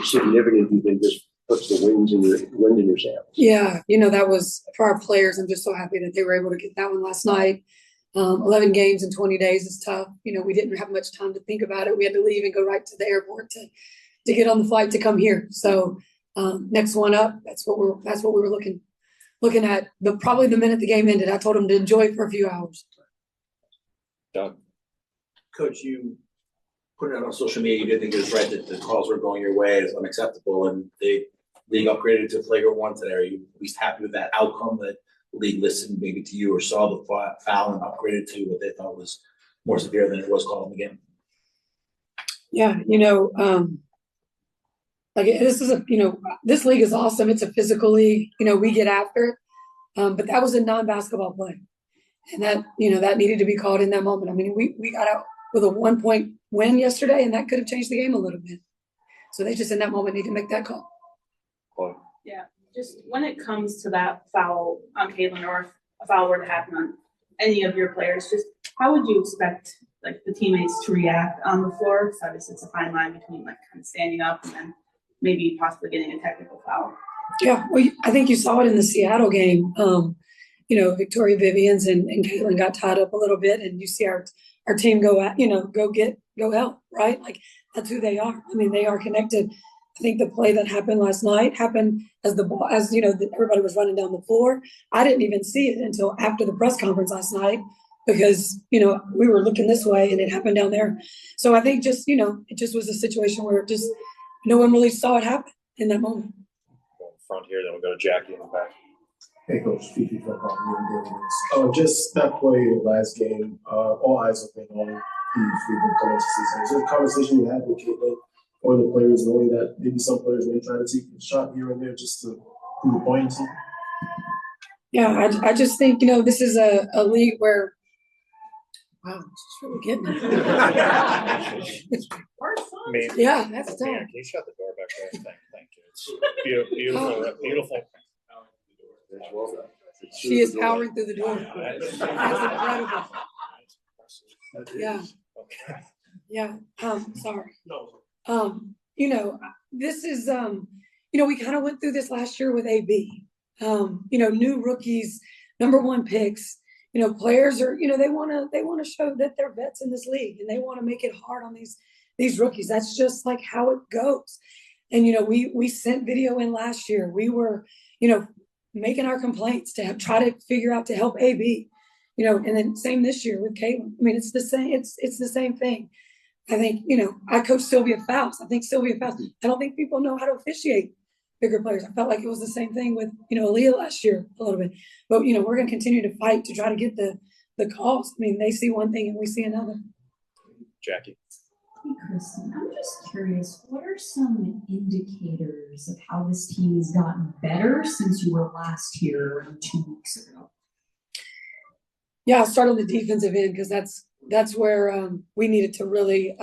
significant do you think this puts the wind in your sails? Yeah, that was for our players. I'm just so happy that they were able to get that one last night. 11 games in 20 days is tough. We didn't have much time to think about it. We had to leave and go right to the airport to get on the flight to come here. So next one up, that's what we were looking at. But probably the minute the game ended, I told them to enjoy it for a few hours. Doug. Coach, you put it out on social media. You didn't think it was right that the calls were going your way. It's unacceptable, and the league upgraded to flagrant one today. Are you at least happy with that outcome, that the league listened maybe to you or saw the foul and upgraded to what they thought was more severe than it was called in the game? Yeah, this league is awesome. It's a physical league. We get after it, but that was a non-basketball play, and that that needed to be called in that moment. I mean, we got out with a 1-point win yesterday, and that could have changed the game a little bit. So they just in that moment need to make that call. Yeah, just when it comes to that foul on Caitlin, or if a foul were to happen on any of your players, just how would you expect the teammates to react on the floor? Because obviously it's a fine line between kind of standing up and then maybe possibly getting a technical foul. Yeah, well, I think you saw it in the Seattle game. Victoria Vivians and Caitlin got tied up a little bit, and you see our team go help, right? That's who they are. I mean, they are connected. I think the play that happened last night happened as everybody was running down the floor. I didn't even see it until after the press conference last night because, we were looking this way and it happened down there. So I think it just was a situation where no one really saw it happen in that moment. Go in front here, then we'll go to Jackie in the back. Hey, Coach, Fifi from WNBA. Just that play last game, all eyes have been on the frequent coming to season. Is there a conversation you had with Caitlin or the players, knowing that maybe some players may try to take a shot here and there just to prove a point? Yeah, I just think, this is a league where, wow, it's just really getting it. Yeah, that's tough. Can you shut the door back there? Thank you. It's beautiful, beautiful. She is powering through the door. That's incredible. Yeah. Okay. Yeah. Sorry. This is, we kind of went through this last year with AB. New rookies, number one picks. Players are, they want to show that they're vets in this league, and they want to make it hard on these rookies. That's just how it goes. And we sent video in last year. We were, making our complaints to try to figure out to help AB. And then same this year with Caitlin. I mean, it's the same. It's the same thing. I think, I coach Sylvia Faust. I don't think people know how to officiate bigger players. I felt like it was the same thing with, Aaliyah last year a little bit. But, we're going to continue to fight to try to get the calls. I mean, they see one thing and we see another. Jackie. Hey, Christie, I'm just curious, what are some indicators of how this team has gotten better since you were last here around 2 weeks ago? Yeah, I'll start on the defensive end because that's where we needed to really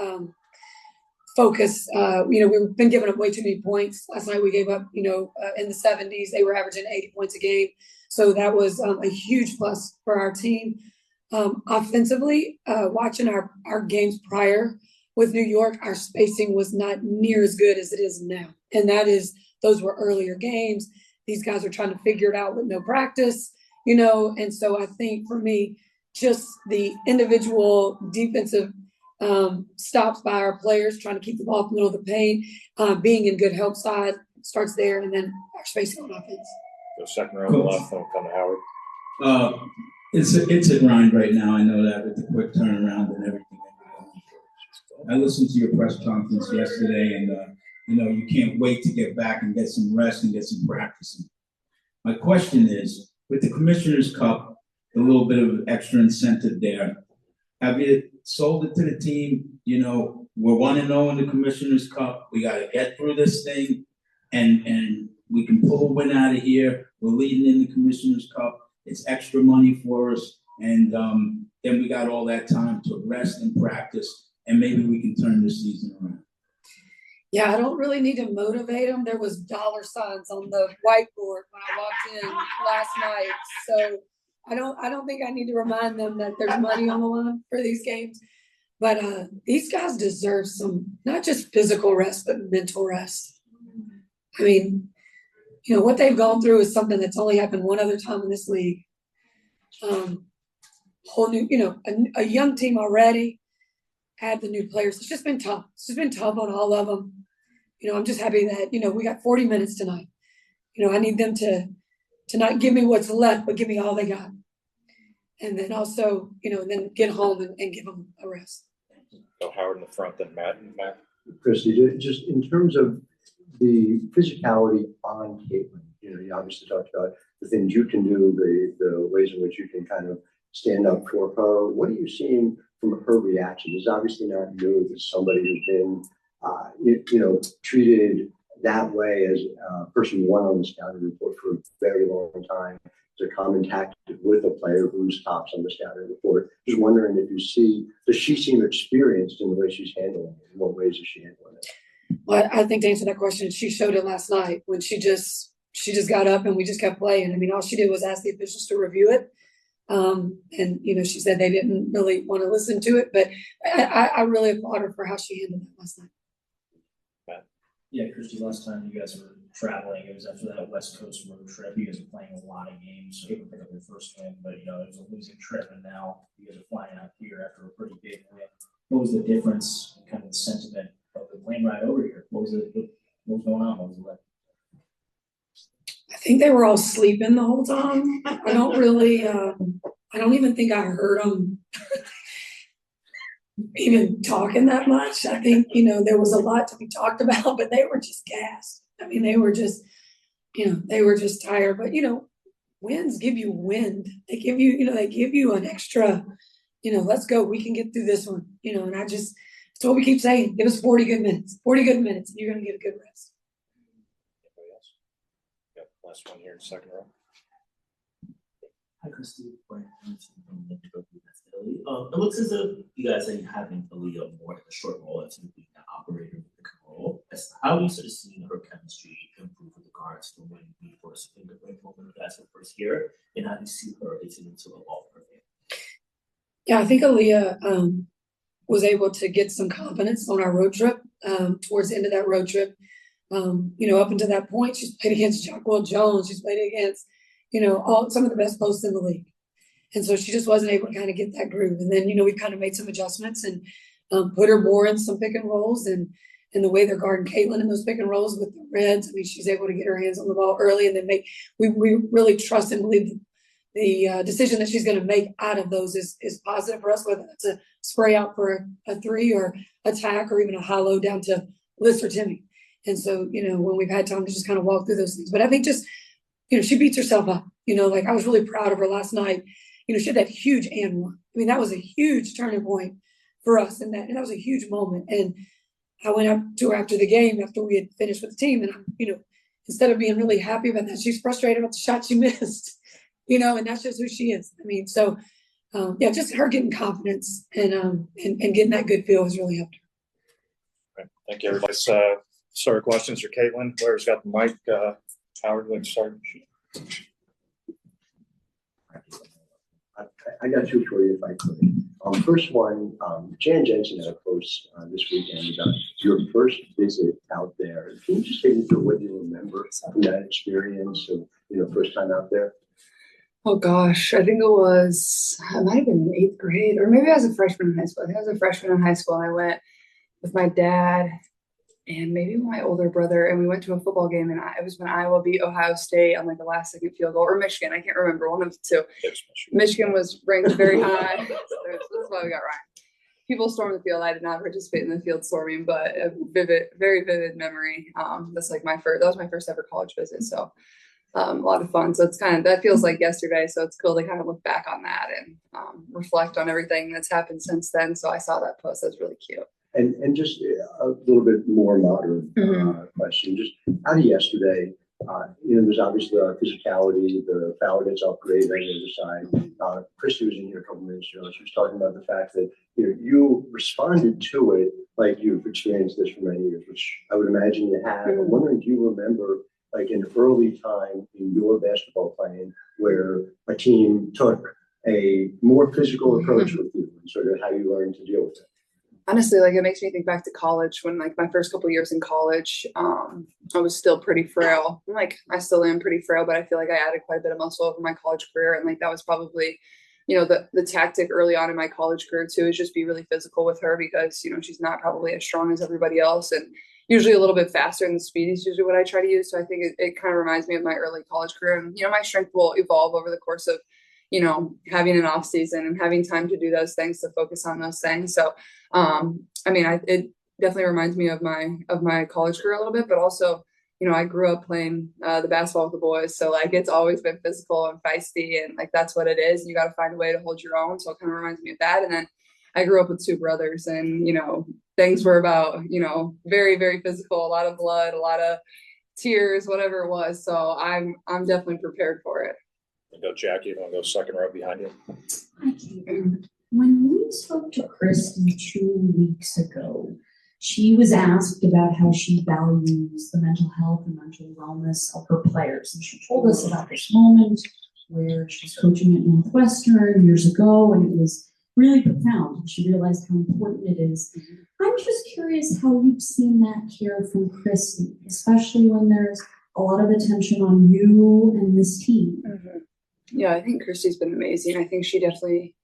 focus. We've been giving up way too many points. Last night we gave up, in the 70s. They were averaging 80 points a game. So that was a huge plus for our team. Offensively, watching our games prior with New York, our spacing was not near as good as it is now. And those were earlier games. These guys are trying to figure it out with no practice, and so I think for me, just the individual defensive stops by our players, trying to keep the ball in the middle of the paint, being in good help side starts there, and then our spacing on offense. Go second row on the left, then we'll come to Howard. It's a grind right now. I know that with the quick turnaround and everything. I listened to your press conference yesterday, and you can't wait to get back and get some rest and get some practicing. My question is, with the Commissioner's Cup, a little bit of extra incentive there, have you sold it to the team? We're 1-0 in the Commissioner's Cup. We got to get through this thing, and we can pull a win out of here. We're leading in the Commissioner's Cup. It's extra money for us, and then we got all that time to rest and practice. And maybe we can turn this season around. Yeah, I don't really need to motivate them. There was dollar signs on the whiteboard when I walked in last night. So I don't think I need to remind them that there's money on the line for these games. But these guys deserve some, not just physical rest, but mental rest. I mean, you know, what they've gone through is something that's only happened one other time in this league. Whole new, you know, a young team already, add the new players. It's just been tough. It's just been tough on all of them. You know, I'm just happy that, you know, we got 40 minutes tonight. You know, I need them to not give me what's left, but give me all they got. And then also, you know, then get home and give them a rest. So Howard in the front, then Matt and Matt. Christie, just in terms of the physicality on Caitlin, you know, you obviously talked about the things you can do, the ways in which you can kind of stand up for her. What are you seeing from her reaction? It's obviously not new as somebody who's been, you know, treated that way as person one on the scouting report for a very long time. It's a common tactic with a player who's tops on the scouting report. Just wondering if you see, does she seem experienced in the way she's handling it? In what ways is she handling it? Well, I think to answer that question, she showed it last night when she just got up and we just kept playing. I mean, all she did was ask the officials to review it. And, you know, she said they didn't really want to listen to it, but I really applaud her for how she handled it last night. Yeah, Christie, last time you guys were traveling, it was after that West Coast road trip. You guys were playing a lot of games, so you could pick up your first win, but, you know, it was a losing trip, and now you guys are flying out here after a pretty big win. What was the difference in kind of the sentiment of the plane ride over here? What was going on? What was it like? I think they were all sleeping the whole time. I don't really, I don't even think I heard them even talking that much. I think, you know, there was a lot to be talked about, but they were just gassed. I mean, they were just, you know, they were just tired. But, you know, wins give you wind. They give you, you know, they give you an extra, you know, let's go. We can get through this one, you know, and that's what we keep saying. Give us 40 good minutes, and you're going to get a good rest. Anybody else? Yep, last one here in the second row. Hi, Christie. It looks as if you guys are having Aaliyah more in the short role as being an operator in the pick and roll. How are you sort of seeing her chemistry improve with regards to when we first think of when you guys were first here, and how do you see her continuing to evolve her game? Yeah, I think Aaliyah was able to get some confidence on our road trip. Towards the end of that road trip, you know, up until that point, she's played against Jacqueline Jones. She's played against, you know, some of the best posts in the league. And so she just wasn't able to kind of get that groove. And then, you know, we kind of made some adjustments and put her more in some pick and rolls and the way they're guarding Caitlin in those pick and rolls with the Reds. I mean, she's able to get her hands on the ball early and then we really trust and believe the decision that she's going to make out of those is positive for us, whether it's a spray out for a three or attack or even a high low down to Liz or Timmy. And so, you know, when we've had time to just kind of walk through those things, but I think just, you know, she beats herself up, you know, like I was really proud of her last night. You know, she had that huge and one. I mean, that was a huge turning point for us, and that was a huge moment. And I went up to her after the game, after we had finished with the team, and you know, instead of being really happy about that, she's frustrated about the shot she missed. You know, and that's just who she is. I mean, so yeah, just her getting confidence and getting that good feel has really helped her. Right. Thank you, everybody. Sorry, questions for Caitlin. Blair's got the mic. Howard, would you start? I got two for you if I could. First one, Jan Jensen had a post this weekend about your first visit out there. Can you just take me through what you remember from that experience of, you know, first time out there? Oh gosh, I think it might have been 8th grade, or maybe I was a freshman in high school. I think I was a freshman in high school, and I went with my dad and maybe my older brother, and we went to a football game, and it was when Iowa beat Ohio State on like the last second field goal, or Michigan. I can't remember, one of the two. Michigan was ranked very high. So that's why we got Ryan. People stormed the field. I did not participate in the field storming, but a very vivid memory. That's like that was my first ever college visit. So a lot of fun. So it's that feels like yesterday. So it's cool to kind of look back on that and reflect on everything that's happened since then. So I saw that post. That was really cute. And just a little bit more modern question. Just out of yesterday, you know, there's obviously the physicality, the foul gets upgraded on the other side. Christie was in here a couple minutes ago. She was talking about the fact that, you know, you responded to it like you've experienced this for many years, which I would imagine you have. I'm wondering, do you remember like an early time in your basketball playing where a team took a more physical approach with you and sort of how you learned to deal with it? honestly, like it makes me think back to college when like my first couple years in college, I was still pretty frail. Like I still am pretty frail, but I feel like I added quite a bit of muscle over my college career. And like that was probably, the tactic early on in my college career too, is just be really physical with her because, she's not probably as strong as everybody else and usually a little bit faster, and the speed is usually what I try to use. So I think it kind of reminds me of my early college career. And, my strength will evolve over the course of, having an off season and having time to do those things, to focus on those things. So, it definitely reminds me of my college career a little bit, but also, I grew up playing the basketball with the boys. So like, it's always been physical and feisty, and like, that's what it is. You got to find a way to hold your own. So it kind of reminds me of that. And then I grew up with two brothers, and, things were about, very, very physical, a lot of blood, a lot of tears, whatever it was. So I'm definitely prepared for it. Go Jackie, you want to go second row behind you? Hi, Caitlin. When we spoke to Christie 2 weeks ago, she was asked about how she values the mental health and mental wellness of her players. And she told us about this moment where she's coaching at Northwestern years ago, and it was really profound. She realized how important it is. I'm just curious how you've seen that care from Christie, especially when there's a lot of attention on you and this team. Mm-hmm. Yeah, I think Christie's been amazing. I think she definitely,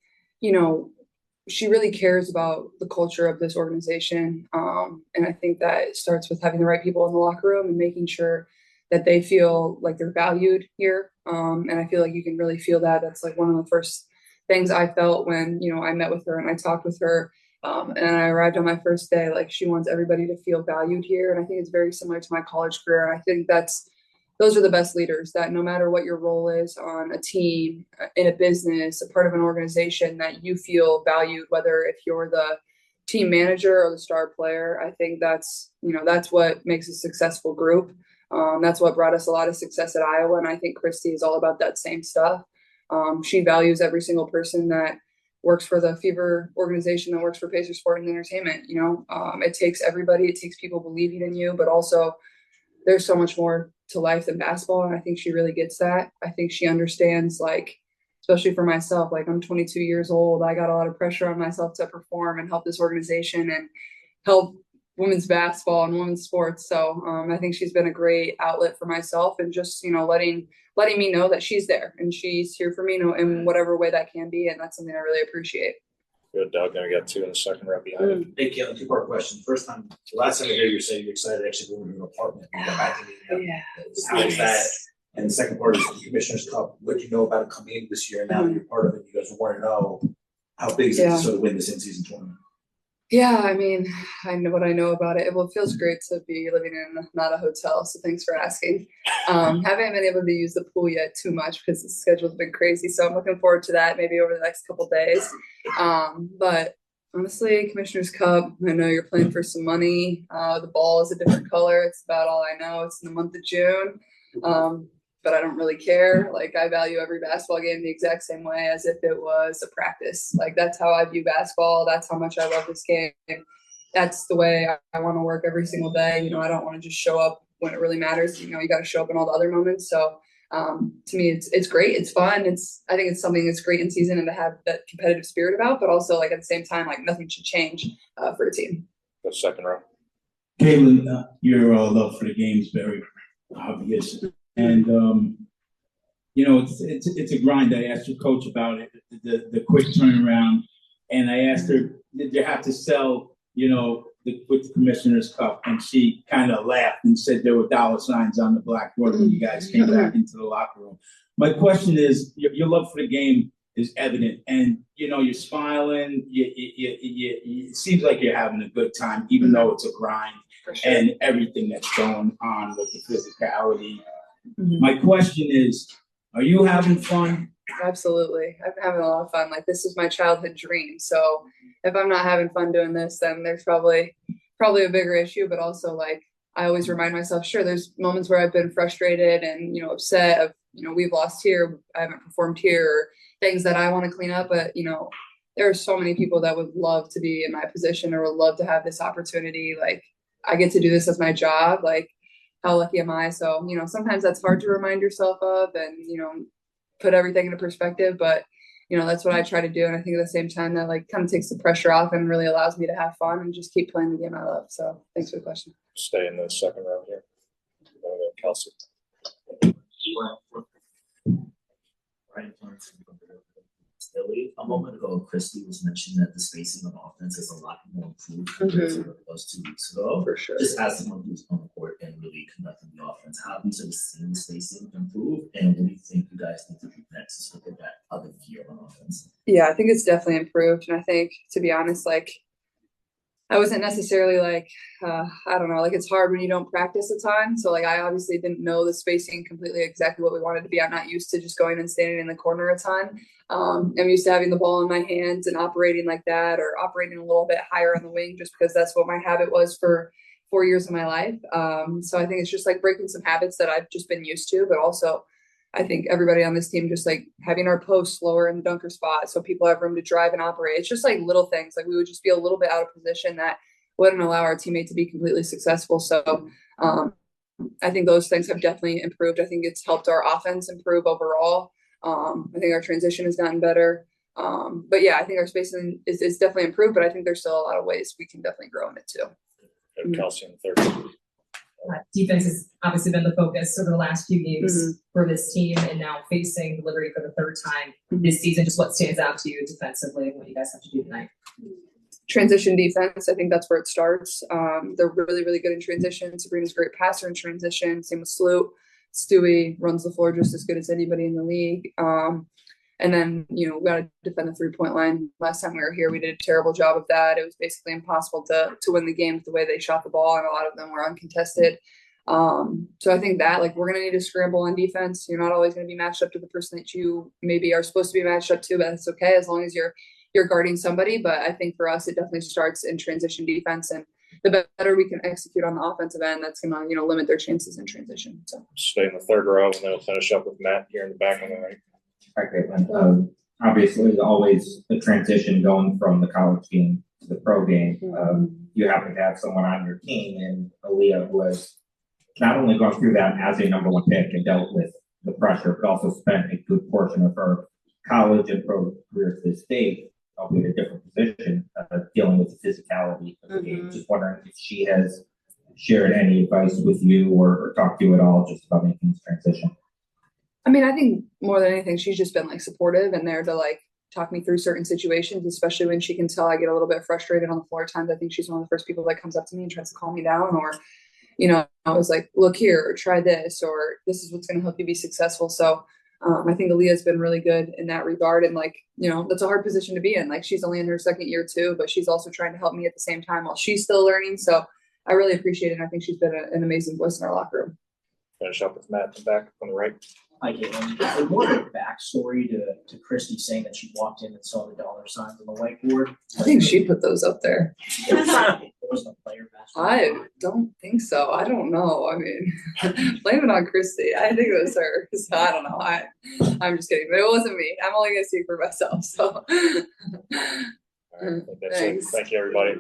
she really cares about the culture of this organization. And I think that it starts with having the right people in the locker room and making sure that they feel like they're valued here. And I feel like you can really feel that. That's like one of the first things I felt when, I met with her and I talked with her. And I arrived on my first day. Like, she wants everybody to feel valued here. And I think it's very similar to my college career. And I think those are the best leaders, that no matter what your role is on a team, in a business, a part of an organization, that you feel valued, whether if you're the team manager or the star player. I think that's what makes a successful group. That's what brought us a lot of success at Iowa. And I think Christie is all about that same stuff. She values every single person that works for the Fever organization, that works for Pacer Sport and Entertainment. It takes everybody, it takes people believing in you, but also there's so much more to life than basketball. And I think she really gets that. I think she understands, like, especially for myself, like, I'm 22 years old. I got a lot of pressure on myself to perform and help this organization and help women's basketball and women's sports. So I think she's been a great outlet for myself, and just, letting me know that she's there and she's here for me, in whatever way that can be. And that's something I really appreciate. Good, Doug. Now we got two in the second row behind you. Hey, Caitlin, two-part question. Last time I heard you say you're excited to actually move into an apartment. Yeah. How is that? And the second part is the Commissioner's Cup. What do you know about it coming in this year? And now that you're part of it, you guys want to know how big is it to sort of win this in-season tournament? Yeah, I mean, I know what I know about it. Well, it feels great to be living in not a hotel, so thanks for asking. Haven't been able to use the pool yet too much because the schedule's been crazy, so I'm looking forward to that maybe over the next couple days. But honestly, Commissioner's Cup, I know you're playing for some money. The ball is a different color. It's about all I know. It's in the month of June. But I don't really care. Like, I value every basketball game the exact same way as if it was a practice. Like, that's how I view basketball. That's how much I love this game. That's the way I want to work every single day. I don't want to just show up when it really matters. You got to show up in all the other moments. So to me, it's great. It's fun. I think it's something that's great in season, and to have that competitive spirit about, but also, like, at the same time, like, nothing should change for a team. The second row. Caitlin, your love for the game is very obvious. And, it's a grind. I asked your coach about it, the quick turnaround. And I asked her, did you have to sell, with the Commissioner's Cup? And she kind of laughed and said there were dollar signs on the blackboard when you guys came back into the locker room. My question is, your love for the game is evident. And, you're smiling. It seems like you're having a good time, even though it's a grind. Sure. And everything that's going on with the physicality. Mm-hmm. My question is, are you having fun? Absolutely. I'm having a lot of fun. Like, this is my childhood dream. So if I'm not having fun doing this, then there's probably a bigger issue. But also, like, I always remind myself, sure, there's moments where I've been frustrated and, upset of, we've lost here, I haven't performed here, or things that I want to clean up. But, there are so many people that would love to be in my position or would love to have this opportunity. Like, I get to do this as my job. Like, how lucky am I? So, sometimes that's hard to remind yourself of and, put everything into perspective. But that's what I try to do. And I think at the same time that like kind of takes the pressure off and really allows me to have fun and just keep playing the game I love. So thanks for the question. Stay in the second round here. Kelsey. Right. A moment ago, Christie was mentioning that the spacing on offense is a lot more improved compared to what it was 2 weeks ago. For sure. Just as someone who's on the court and really conducting the offense, how have you sort of seen the spacing improve? And what do you think you guys need to do next to look at that other gear on offense? Yeah, I think it's definitely improved. And I think, to be honest, like I wasn't necessarily like, I don't know, like it's hard when you don't practice a ton. So like I obviously didn't know the spacing completely exactly what we wanted to be. I'm not used to just going and standing in the corner a ton. I'm used to having the ball in my hands and operating like that, or operating a little bit higher on the wing, just because that's what my habit was for 4 years of my life. So I think it's just like breaking some habits that I've just been used to, but also I think everybody on this team just like having our post slower in the dunker spot so people have room to drive and operate. It's just like little things. Like we would just be a little bit out of position that wouldn't allow our teammate to be completely successful. So I think those things have definitely improved. I think it's helped our offense improve overall. I think our transition has gotten better. But yeah, I think our spacing is definitely improved, but I think there's still a lot of ways we can definitely grow in it too. Kelsey in third. Defense has obviously been the focus over the last few games for this team, and now facing Liberty for the third time this season. Just what stands out to you defensively and what you guys have to do tonight? Transition defense. I think that's where it starts. They're really, really good in transition. Sabrina's a great passer in transition. Same with Sloot. Stewie runs the floor just as good as anybody in the league. And then, we got to defend the 3-point line. Last time we were here, we did a terrible job of that. It was basically impossible to win the game with the way they shot the ball, and a lot of them were uncontested. So I think that, like, we're going to need to scramble on defense. You're not always going to be matched up to the person that you maybe are supposed to be matched up to, but that's okay as long as you're guarding somebody. But I think for us, it definitely starts in transition defense, and the better we can execute on the offensive end, that's going to, limit their chances in transition. So stay in the third row, and then we'll finish up with Matt here in the back on the right. Hi, Caitlin. Obviously, always the transition going from the college game to the pro game. You happen to have someone on your team in Aaliyah who has not only gone through that as a number one pick and dealt with the pressure, but also spent a good portion of her college and pro career to this date, albeit a different position, dealing with the physicality of the game. Just wondering if she has shared any advice with you or talked to you at all just about making this transition. I mean, I think more than anything, she's just been like supportive and there to like talk me through certain situations, especially when she can tell I get a little bit frustrated on the floor at times. I think she's one of the first people that comes up to me and tries to calm me down, or, I was like, look here, or try this, or this is what's going to help you be successful. So I think Aaliyah's been really good in that regard. And like, that's a hard position to be in. Like she's only in her second year too, but she's also trying to help me at the same time while she's still learning. So I really appreciate it. And I think she's been an amazing voice in our locker room. Finish up with Matt in the back on the right. Hi, Caitlin. More of a backstory to Christie saying that she walked in and saw the dollar signs on the whiteboard. I think she put those up there. There was no player basketball. I don't think so. I don't know. I mean, blame it on Christie. I think it was her. So I don't know. I'm just kidding, but it wasn't me. I'm only gonna speak for myself. So. All right, that's it. Thank you, everybody.